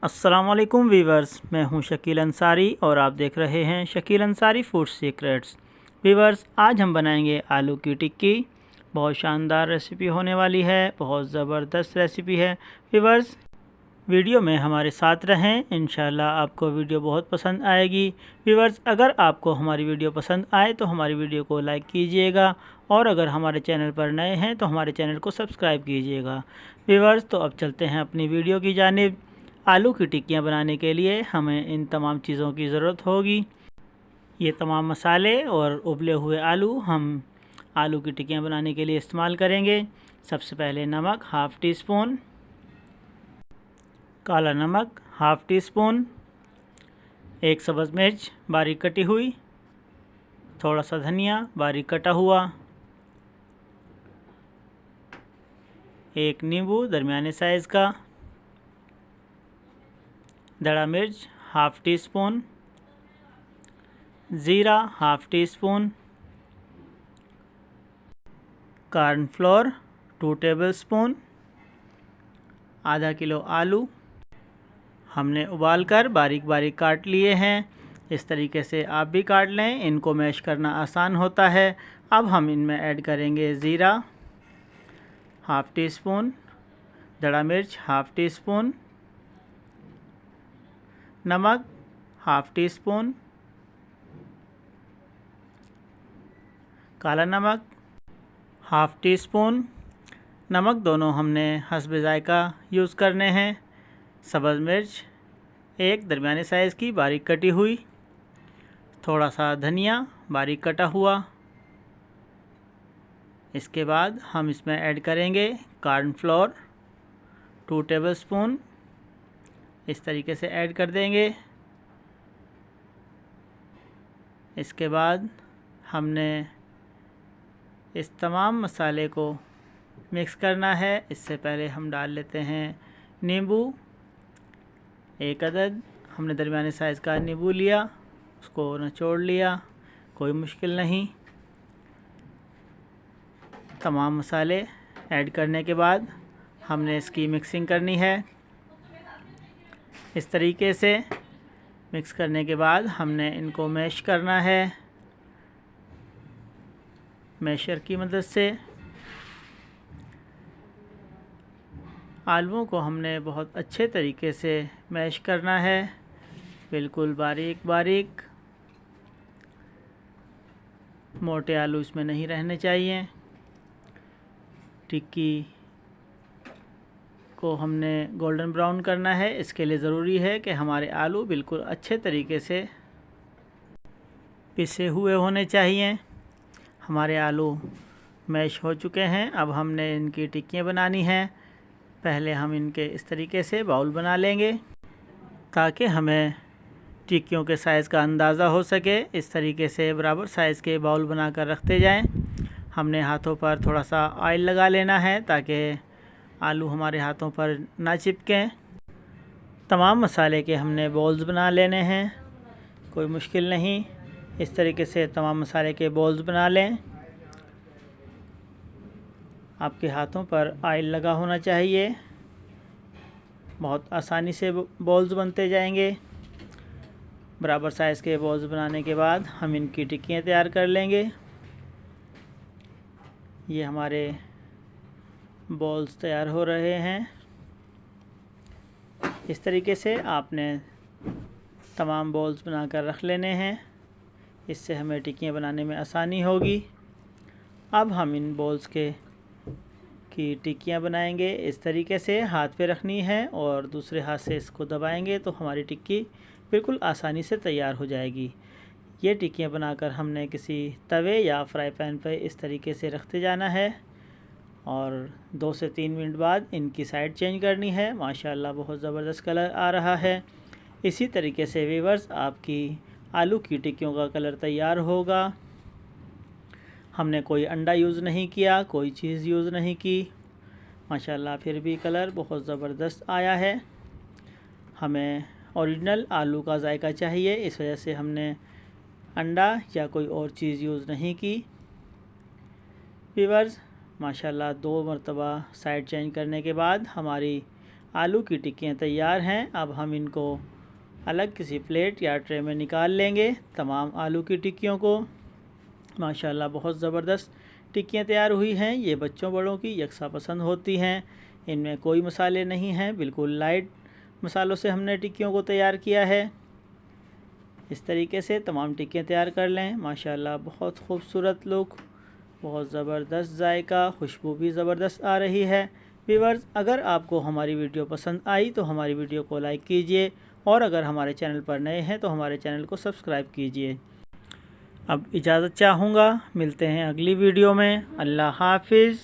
अस्सलाम वालेकुम वीवर्स, मैं हूं शकील अंसारी और आप देख रहे हैं Shakeel Ansari food secrets. Viewers, आज हम बनाएंगे आलू की टिक्की। बहुत शानदार रेसिपी होने वाली है, बहुत ज़बरदस्त रेसिपी है। वीवर्स, वीडियो में हमारे साथ रहें, इंशाल्लाह आपको वीडियो बहुत पसंद आएगी। वीवर्स, अगर आपको हमारी वीडियो पसंद आए तो हमारी वीडियो को लाइक कीजिएगा और अगर हमारे चैनल पर नए हैं तो हमारे चैनल को सब्सक्राइब कीजिएगा। वीवर्स, तो अब चलते हैं अपनी वीडियो की जानिब। आलू की टिक्कियाँ बनाने के लिए हमें इन तमाम चीज़ों की ज़रूरत होगी। ये तमाम मसाले और उबले हुए आलू हम आलू की टिक्कियाँ बनाने के लिए इस्तेमाल करेंगे। सबसे पहले नमक हाफ़ टी स्पून, काला नमक हाफ़ टी स्पून, एक सब्ज़ मिर्च बारीक कटी हुई, थोड़ा सा धनिया बारीक कटा हुआ, एक नींबू दरमियाने साइज़ का, दड़ा मिर्च हाफ़ टी स्पून, ज़ीरा half tea spoon, cornflour 2 tablespoon, आधा किलो आलू हमने उबालकर बारीक बारीक काट लिए हैं। इस तरीके से आप भी काट लें, इनको मैश करना आसान होता है। अब हम इनमें ऐड करेंगे ज़ीरा हाफ़ टी स्पून, दड़ा मिर्च हाफ़ टी स्पून, नमक हाफ़ टी स्पून, काला नमक हाफ़ टी स्पून। नमक दोनों हमने हस्बे ज़ायका यूज़ करने हैं। सब्ज़ मिर्च एक दरमियाने साइज़ की बारीक कटी हुई, थोड़ा सा धनिया बारीक कटा हुआ। इसके बाद हम इसमें ऐड करेंगे कॉर्नफ्लोर 2 टेबलस्पून। इस तरीके से ऐड कर देंगे। इसके बाद हमने इस तमाम मसाले को मिक्स करना है। इससे पहले हम डाल लेते हैं नींबू, एक अदद हमने दरमियाने साइज़ का नींबू लिया, उसको निचोड़ लिया, कोई मुश्किल नहीं। तमाम मसाले ऐड करने के बाद हमने इसकी मिक्सिंग करनी है। इस तरीके से मिक्स करने के बाद हमने इनको मैश करना है मैशर की मदद से। आलूओं को हमने बहुत अच्छे तरीके से मैश करना है, बिल्कुल बारीक बारीक। मोटे आलू इसमें नहीं रहने चाहिए। टिक्की को हमने गोल्डन ब्राउन करना है। इसके लिए ज़रूरी है कि हमारे आलू बिल्कुल अच्छे तरीके से पिसे हुए होने चाहिए। हमारे आलू मैश हो चुके हैं। अब हमने इनकी टिक्कियाँ बनानी हैं। पहले हम इनके इस तरीके से बाउल बना लेंगे ताकि हमें टिक्कियों के साइज़ का अंदाज़ा हो सके। इस तरीके से बराबर साइज़ के बाउल बनाकर रखते जाएं। हमने हाथों पर थोड़ा सा ऑयल लगा लेना है ताकि आलू हमारे हाथों पर ना चिपकें। तमाम मसाले के हमने बॉल्स बना लेने हैं, कोई मुश्किल नहीं। इस तरीके से तमाम मसाले के बॉल्स बना लें। आपके हाथों पर ऑयल लगा होना चाहिए, बहुत आसानी से बॉल्स बनते जाएंगे। बराबर साइज़ के बॉल्स बनाने के बाद हम इनकी टिक्कियाँ तैयार कर लेंगे। ये हमारे बॉल्स तैयार हो रहे हैं। इस तरीके से आपने तमाम बॉल्स बनाकर रख लेने हैं, इससे हमें टिक्कियाँ बनाने में आसानी होगी। अब हम इन बॉल्स की टिक्कियाँ बनाएंगे। इस तरीके से हाथ पे रखनी है और दूसरे हाथ से इसको दबाएंगे तो हमारी टिक्की बिल्कुल आसानी से तैयार हो जाएगी। ये टिक्कियाँ बनाकर हमने किसी तवे या फ्राई पैन पर इस तरीके से रखते जाना है और 2 से 3 मिनट बाद इनकी साइड चेंज करनी है। माशाल्लाह बहुत ज़बरदस्त कलर आ रहा है। इसी तरीके से व्यूअर्स, आपकी आलू की टिक्कियों का कलर तैयार होगा। हमने कोई अंडा यूज़ नहीं किया, कोई चीज़ यूज़ नहीं की। माशाल्लाह फिर भी कलर बहुत ज़बरदस्त आया है। हमें ओरिजिनल आलू का जायका चाहिए, इस वजह से हमने अंडा या कोई और चीज़ यूज़ नहीं की। व्यूअर्स, माशाल्लाह 2 मरतबा साइड चेंज करने के बाद हमारी आलू की टिक्कियाँ तैयार हैं। अब हम इनको अलग किसी प्लेट या ट्रे में निकाल लेंगे। तमाम आलू की टिक्कियों को माशाल्लाह बहुत ज़बरदस्त टिक्कियाँ तैयार हुई हैं। ये बच्चों बड़ों की यकसा पसंद होती हैं। इनमें कोई मसाले नहीं हैं, बिल्कुल लाइट मसालों से हमने टिक्कियों को तैयार किया है। इस तरीके से तमाम टिक्कियाँ तैयार कर लें। माशाल्लाह बहुत खूबसूरत लुक, बहुत ज़बरदस्त जायका, खुशबू भी ज़बरदस्त आ रही है। व्यूअर्स, अगर आपको हमारी वीडियो पसंद आई तो हमारी वीडियो को लाइक कीजिए और अगर हमारे चैनल पर नए हैं तो हमारे चैनल को सब्सक्राइब कीजिए। अब इजाज़त चाहूँगा, मिलते हैं अगली वीडियो में। अल्लाह हाफिज़।